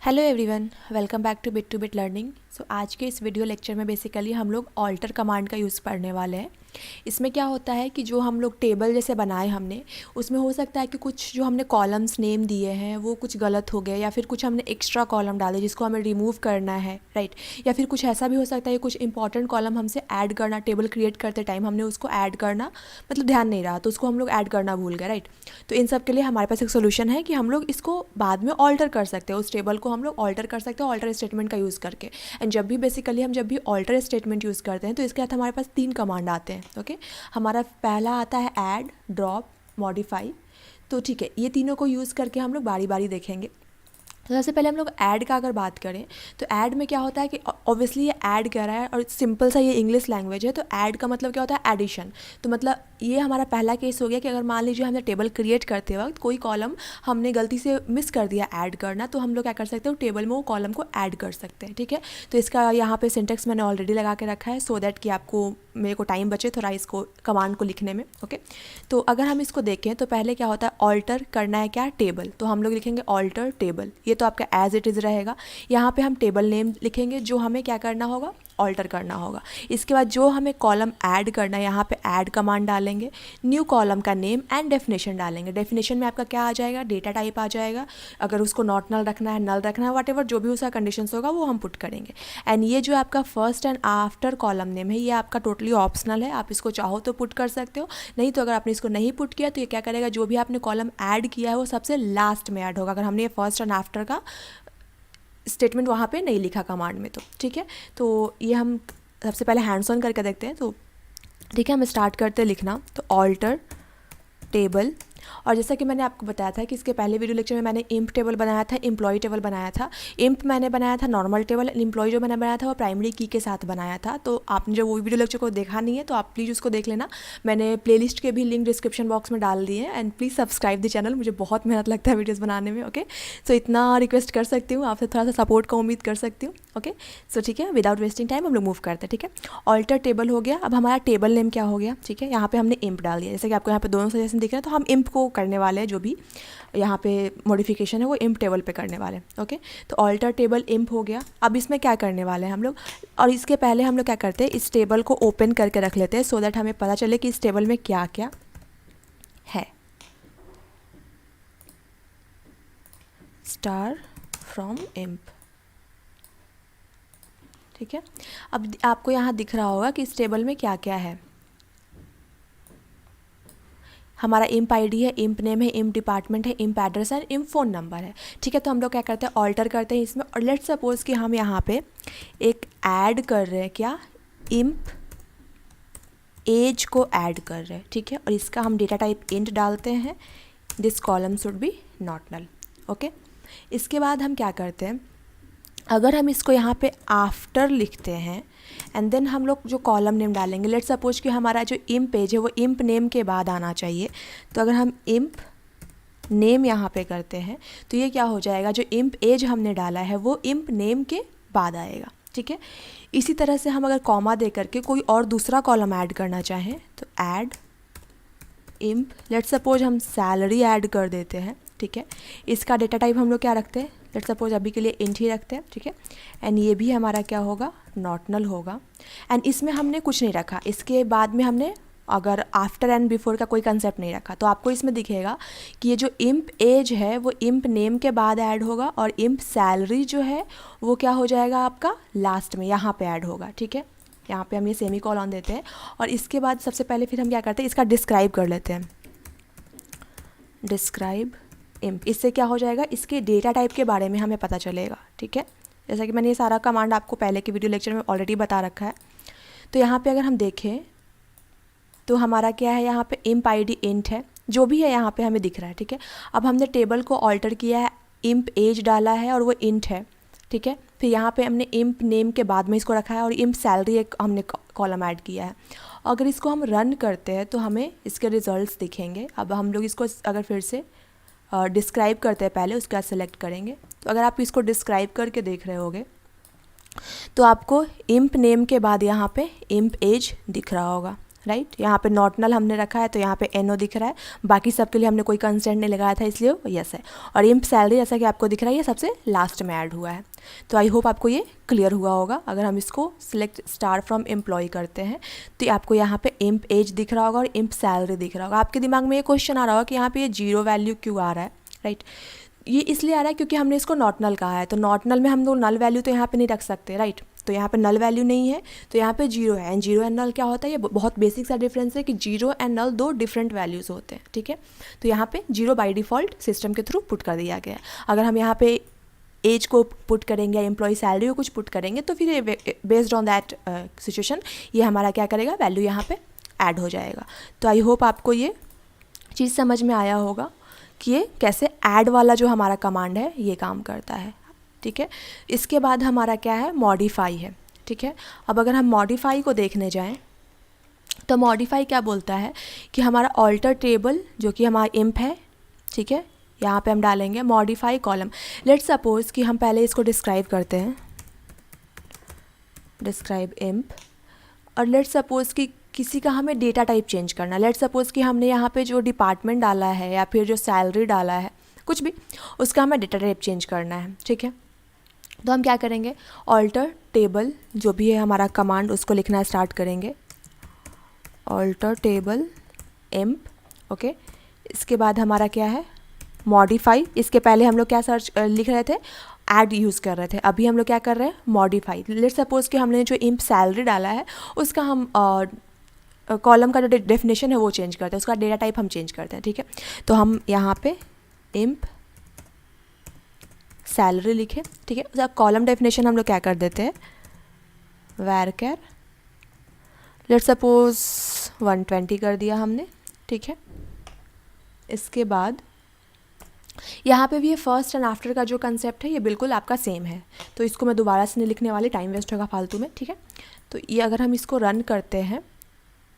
Hello everyone, welcome back to Bit Learning. So आज के इस वीडियो लेक्चर में बेसिकली हम लोग ऑल्टर कमांड का यूज़ पढ़ने वाले हैं। इसमें क्या होता है कि जो हम लोग टेबल जैसे बनाए हमने, उसमें हो सकता है कि कुछ जो हमने कॉलम्स नेम दिए हैं वो कुछ गलत हो गए, या फिर कुछ हमने एक्स्ट्रा कॉलम डाले जिसको हमें रिमूव करना है, राइट। या फिर कुछ ऐसा भी हो सकता है कुछ इंपॉर्टेंट कॉलम हमसे ऐड करना, टेबल क्रिएट करते टाइम हमने उसको ऐड करना मतलब ध्यान नहीं रहा, तो उसको हम लोग ऐड करना भूल गए, राइट। तो इन सब के लिए हमारे पास एक सोल्यूशन है कि हम लोग इसको बाद में ऑल्टर कर सकते हैं, उस टेबल को हम लोग ऑल्टर कर सकते हैं ऑल्टर स्टेटमेंट का यूज़ करके। एंड जब भी बेसिकली हम जब भी ऑल्टर स्टेटमेंट यूज़ करते हैं तो इसके साथ हमारे पास 3 कमांड आते हैं। ओके, हमारा पहला आता है ऐड, ड्रॉप, मॉडिफाई। तो ठीक है, ये तीनों को यूज़ करके हम लोग बारी बारी देखेंगे। तो सबसे पहले हम लोग ऐड का अगर बात करें तो ऐड में क्या होता है कि ऑब्वियसली ये ऐड कर रहा है और सिंपल सा ये इंग्लिश लैंग्वेज है, तो ऐड का मतलब क्या होता है एडिशन। तो मतलब ये हमारा पहला केस हो गया कि अगर मान लीजिए हमने टेबल क्रिएट करते वक्त कोई कॉलम हमने गलती से मिस कर दिया ऐड करना, तो हम लोग क्या कर सकते हैं, टेबल में वो कॉलम को ऐड कर सकते हैं। ठीक है, तो इसका यहाँ पे सिंटेक्स मैंने ऑलरेडी लगा के रखा है सो दैट कि आपको मेरे को टाइम बचे थोड़ा इसको कमांड को लिखने में। ओके, तो अगर हम इसको देखें तो पहले क्या होता है, ऑल्टर करना है क्या, टेबल। तो हम लोग लिखेंगे ऑल्टर टेबल, ये तो आपका एज इट इज़ रहेगा। यहाँ पे हम टेबल नेम लिखेंगे जो हमें क्या करना होगा, ऑल्टर करना होगा। इसके बाद जो हमें कॉलम ऐड करना है, यहाँ पे ऐड कमांड डालेंगे, न्यू कॉलम का नेम एंड डेफिनेशन डालेंगे। डेफिनेशन में आपका क्या आ जाएगा, डेटा टाइप आ जाएगा। अगर उसको नॉट नल रखना है, नल रखना है, वट एवर जो भी उसका कंडीशंस होगा वो हम पुट करेंगे। एंड ये जो आपका first and after column name है, ये आपका टोटली ऑप्शनल है, आप इसको चाहो तो पुट कर सकते हो, नहीं तो अगर आपने इसको नहीं पुट किया तो ये क्या करेगा, जो भी आपने कॉलम ऐड किया है वो सबसे लास्ट में ऐड होगा, अगर हमने ये फर्स्ट एंड आफ्टर का स्टेटमेंट वहाँ पे नहीं लिखा कमांड में तो। ठीक है, तो ये हम सबसे पहले हैंड्स ऑन करके देखते हैं। तो ठीक है, हम स्टार्ट करते हैं लिखना। तो ऑल्टर टेबल, और जैसा कि मैंने आपको बताया था कि इसके पहले वीडियो लेक्चर में मैंने इम्प टेबल बनाया था, एम्प्लॉय टेबल बनाया था। इम्प मैंने बनाया था नॉर्मल टेबल, एम्प्लॉय जो मैंने बनाया था वो प्राइमरी की के साथ बनाया था। तो आपने जो वो वीडियो लेक्चर को देखा नहीं है तो आप प्लीज़ उसको देख लेना, मैंने प्लेलिस्ट के भी लिंक डिस्क्रिप्शन बॉक्स में डाल दिए हैं। And please subscribe the channel, मुझे बहुत मेहनत लगता है वीडियोज़ बनाने में। ओके, सो इतना रिक्वेस्ट कर सकती हूँ आपसे, थोड़ा सा सपोर्ट का उम्मीद कर सकती हूँ। ओके, सो ठीक है, विदाउट वेस्टिंग टाइम हम लोग मूव करते हैं। ठीक है, ऑल्टर टेबल हो गया। अब हमारा टेबल नेम क्या हो गया, ठीक है, यहाँ पे हमने इम्प डाल दिया, जैसे कि आपको यहाँ पे दोनों सजेशन दिख रहे हैं, तो हम इम्प को करने वाले हैं, जो भी यहाँ पे मॉडिफिकेशन है वो इम्प टेबल पे करने वाले हैं। ओके, तो ऑल्टर टेबल इम्प हो गया। अब इसमें क्या करने वाले हैं हम लोग, और इसके पहले हम लोग क्या करते हैं, इस टेबल को ओपन करके रख लेते हैं सो दैट हमें पता चले कि इस टेबल में क्या क्या है। स्टार फ्रॉम इम्प, ठीक है। अब आपको यहाँ दिख रहा होगा कि इस टेबल में क्या क्या है। हमारा इम्प आईडी है, इम्प नेम है, इम्प डिपार्टमेंट है, इम्प एड्रेस है, इम्प फ़ोन नंबर है। ठीक है, तो हम लोग क्या करते हैं, ऑल्टर करते हैं इसमें। और लेट्स सपोज कि हम यहाँ पे एक ऐड कर रहे हैं, क्या, इम्प एज को ऐड कर रहे हैं। ठीक है, और इसका हम डेटा टाइप इंट डालते हैं, this column should be not null. Okay, इसके बाद हम क्या करते हैं, अगर हम इसको यहाँ पे आफ्टर लिखते हैं एंड देन हम लोग जो कॉलम नेम डालेंगे, लेट्स सपोज कि हमारा जो इम्प पेज है वो इम्प नेम के बाद आना चाहिए। तो अगर हम इम्प नेम यहाँ पे करते हैं तो ये क्या हो जाएगा, जो इम्प एज हमने डाला है वो इम्प नेम के बाद आएगा। ठीक है, इसी तरह से हम अगर कॉमा दे करके कोई और दूसरा कॉलम ऐड करना चाहें तो ऐड इम्प, लेट्स सपोज हम सैलरी ऐड कर देते हैं। ठीक है, इसका डेटा टाइप हम लोग क्या रखते हैं, लेट्स सपोज अभी के लिए इंट ही रखते हैं। ठीक है, एंड ये भी हमारा क्या होगा, नॉट नल होगा। एंड इसमें हमने कुछ नहीं रखा, इसके बाद में हमने अगर आफ्टर एंड बिफोर का कोई कंसेप्ट नहीं रखा, तो आपको इसमें दिखेगा कि ये जो इम्प एज है वो इम्प नेम के बाद ऐड होगा, और इम्प सैलरी जो है वो क्या हो जाएगा आपका लास्ट में यहाँ पे ऐड होगा। ठीक है, यहाँ पे हम ये सेमी कॉलन देते हैं, और इसके बाद सबसे पहले फिर हम क्या करते हैं, इसका डिस्क्राइब कर लेते हैं, डिस्क्राइब इम्प। इससे क्या हो जाएगा, इसके डेटा टाइप के बारे में हमें पता चलेगा। ठीक है, जैसा कि मैंने ये सारा कमांड आपको पहले के वीडियो लेक्चर में ऑलरेडी बता रखा है। तो यहाँ पे अगर हम देखें तो हमारा क्या है, यहाँ पे इम्प आईडी इंट है, जो भी है यहाँ पे हमें दिख रहा है। ठीक है, अब हमने टेबल को ऑल्टर किया है, इम्प एज डाला है और वो इंट है। ठीक है, फिर यहाँ पे हमने इम्प नेम के बाद में इसको रखा है, और इम्प सैलरी एक हमने कॉलम ऐड किया है। अगर इसको हम रन करते हैं तो हमें इसके रिजल्ट्स दिखेंगे। अब हम लोग इसको अगर फिर से डिस्क्राइब करते हैं, पहले उसके बाद सेलेक्ट करेंगे। तो अगर आप इसको डिस्क्राइब करके देख रहे होगे तो आपको इम्प नेम के बाद यहाँ पे इम्प एज दिख रहा होगा, राइट। यहाँ पे नॉट नल हमने रखा है तो यहाँ पे NO दिख रहा है, बाकी सबके लिए हमने कोई कंस्टेंट नहीं लगाया था इसलिए यस है। और इम्प सैलरी जैसा कि आपको दिख रहा है ये सबसे लास्ट में ऐड हुआ है। तो आई होप आपको ये क्लियर हुआ होगा। अगर हम इसको सिलेक्ट स्टार फ्रॉम एम्प्लॉय करते हैं तो आपको यहाँ पे इम्प एज दिख रहा होगा और इम्प सैलरी दिख रहा होगा। आपके दिमाग में ये क्वेश्चन आ रहा होगा कि यहाँ पे ये 0 वैल्यू क्यों आ रहा है, राइट। ये इसलिए आ रहा है क्योंकि हमने इसको नॉट नल कहा है, तो नॉट नल में हम लोग नल वैल्यू तो यहाँ पे नहीं रख सकते, राइट। तो यहाँ पे नल वैल्यू नहीं है तो यहाँ पे 0 है। एंड 0 एंड नल क्या होता है, ये बहुत बेसिक सा डिफरेंस है कि 0 एंड नल 2 डिफरेंट वैल्यूज़ होते हैं, ठीक है। तो यहाँ पे 0 बाय डिफ़ॉल्ट सिस्टम के थ्रू पुट कर दिया गया है। अगर हम यहाँ पे एज को पुट करेंगे या एम्प्लॉय सैलरी को कुछ पुट करेंगे तो फिर बेस्ड ऑन दैट सिचुएशन ये हमारा क्या करेगा, वैल्यू यहाँ पे ऐड हो जाएगा। तो आई होप आपको ये चीज़ समझ में आया होगा कि ये कैसे ऐड वाला जो हमारा कमांड है ये काम करता है, ठीक है। इसके बाद हमारा क्या है, मॉडिफाई है, ठीक है। अब अगर हम मॉडिफाई को देखने जाएं तो मॉडिफाई क्या बोलता है कि हमारा ऑल्टर टेबल जो कि हमारा इम्प है, ठीक है, यहाँ पे हम डालेंगे मॉडिफाई कॉलम। लेट्स सपोज कि हम पहले इसको डिस्क्राइब करते हैं, डिस्क्राइब इम्प, और लेट्स सपोज कि किसी का हमें डेटा टाइप चेंज करना। लेट्स सपोज कि हमने यहाँ पे जो डिपार्टमेंट डाला है या फिर जो सैलरी डाला है कुछ भी, उसका हमें डेटा टाइप चेंज करना है, ठीक है। तो हम क्या करेंगे, ऑल्टर टेबल जो भी है हमारा कमांड उसको लिखना स्टार्ट करेंगे, ऑल्टर टेबल इम्प, ओके। इसके बाद हमारा क्या है, मॉडिफाई। इसके पहले हम लोग क्या सर्च लिख रहे थे, ऐड यूज़ कर रहे थे, अभी हम लोग क्या कर रहे हैं, मॉडिफाई। लेट्स सपोज कि हमने जो इम्प सैलरी डाला है उसका हम कॉलम का जो डेफिनेशन है वो चेंज करते हैं, उसका डेटा टाइप हम चेंज करते हैं, ठीक है। तो हम यहाँ पे इम्प सैलरी लिखे, ठीक है। उसका कॉलम डेफिनेशन हम लोग क्या कर देते हैं, varchar लेट्स सपोज 120 कर दिया हमने, ठीक है। इसके बाद यहाँ पे भी ये फर्स्ट एंड आफ्टर का जो कंसेप्ट है ये बिल्कुल आपका सेम है, तो इसको मैं दोबारा से नहीं लिखने वाली, टाइम वेस्ट होगा फालतू में, ठीक है। तो ये अगर हम इसको रन करते हैं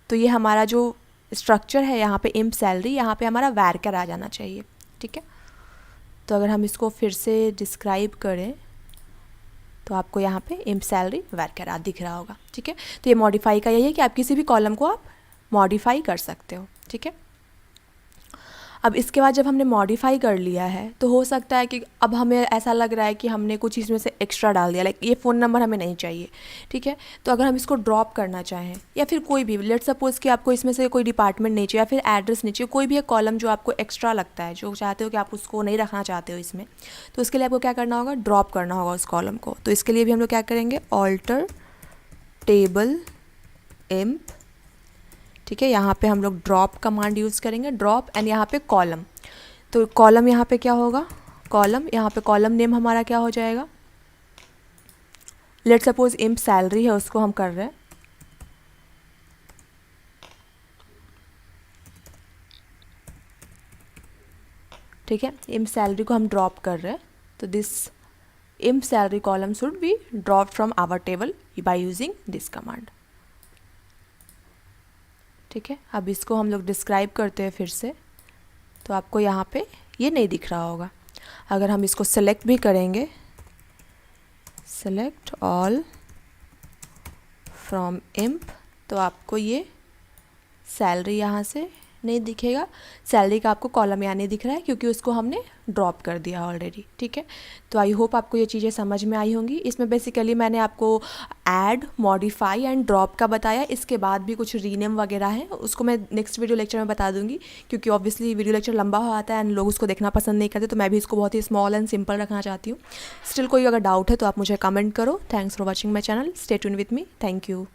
तो ये हमारा जो स्ट्रक्चर है यहाँ पे इम्प सैलरी, यहाँ पे हमारा varchar आ जाना चाहिए, ठीक है। तो अगर हम इसको फिर से डिस्क्राइब करें तो आपको यहाँ पे इम्प सैलरी varchar दिख रहा होगा, ठीक है। तो ये मॉडिफाई का यही है कि आप किसी भी कॉलम को आप मॉडिफाई कर सकते हो, ठीक है। अब इसके बाद जब हमने मॉडिफाई कर लिया है तो हो सकता है कि अब हमें ऐसा लग रहा है कि हमने कुछ इसमें से एक्स्ट्रा डाल दिया, लाइक ये फ़ोन नंबर हमें नहीं चाहिए, ठीक है। तो अगर हम इसको ड्रॉप करना चाहें या फिर कोई भी, लेट्स सपोज कि आपको इसमें से कोई डिपार्टमेंट नहीं चाहिए या फिर एड्रेस नहीं चाहिए, कोई भी एक कॉलम जो आपको एक्स्ट्रा लगता है, जो चाहते हो कि आप उसको नहीं रखना चाहते हो इसमें, तो उसके लिए आपको क्या करना होगा, ड्रॉप करना होगा उस कॉलम को। तो इसके लिए भी हम लोग क्या करेंगे, ऑल्टर टेबल इम्प, ठीक है। यहाँ पे हम लोग ड्रॉप कमांड यूज़ करेंगे, ड्रॉप एंड यहाँ पे कॉलम। तो कॉलम यहाँ पे क्या होगा, कॉलम, यहाँ पे कॉलम नेम हमारा क्या हो जाएगा, लेट्स सपोज इम्प सैलरी है उसको हम कर रहे हैं, ठीक है। इम्प सैलरी को हम ड्रॉप कर रहे हैं, तो this emp salary column should be drop from our table by using this command, ठीक है। अब इसको हम लोग डिस्क्राइब करते हैं फिर से, तो आपको यहाँ पे ये नहीं दिख रहा होगा। अगर हम इसको सेलेक्ट भी करेंगे, सेलेक्ट ऑल फ्रॉम इम्प, तो आपको ये सैलरी यहाँ से नहीं दिखेगा, सैलरी का आपको कॉलम यहाँ नहीं दिख रहा है क्योंकि उसको हमने ड्रॉप कर दिया ऑलरेडी, ठीक है। तो आई होप आपको ये चीज़ें समझ में आई होंगी। इसमें बेसिकली मैंने आपको ऐड, मॉडिफाई एंड ड्रॉप का बताया, इसके बाद भी कुछ रीनेम वगैरह है, उसको मैं नेक्स्ट वीडियो लेक्चर में बता दूंगी क्योंकि ऑब्वियसली वीडियो लेक्चर लंबा हो आता है एंड लोग उसको देखना पसंद नहीं करते, तो मैं भी इसको बहुत ही स्मॉल एंड सिंपल रखना चाहती हूँ। स्टिल कोई अगर डाउट है तो आप मुझे कमेंट करो। Thanks for watching my channel, stay tune with me, thank you.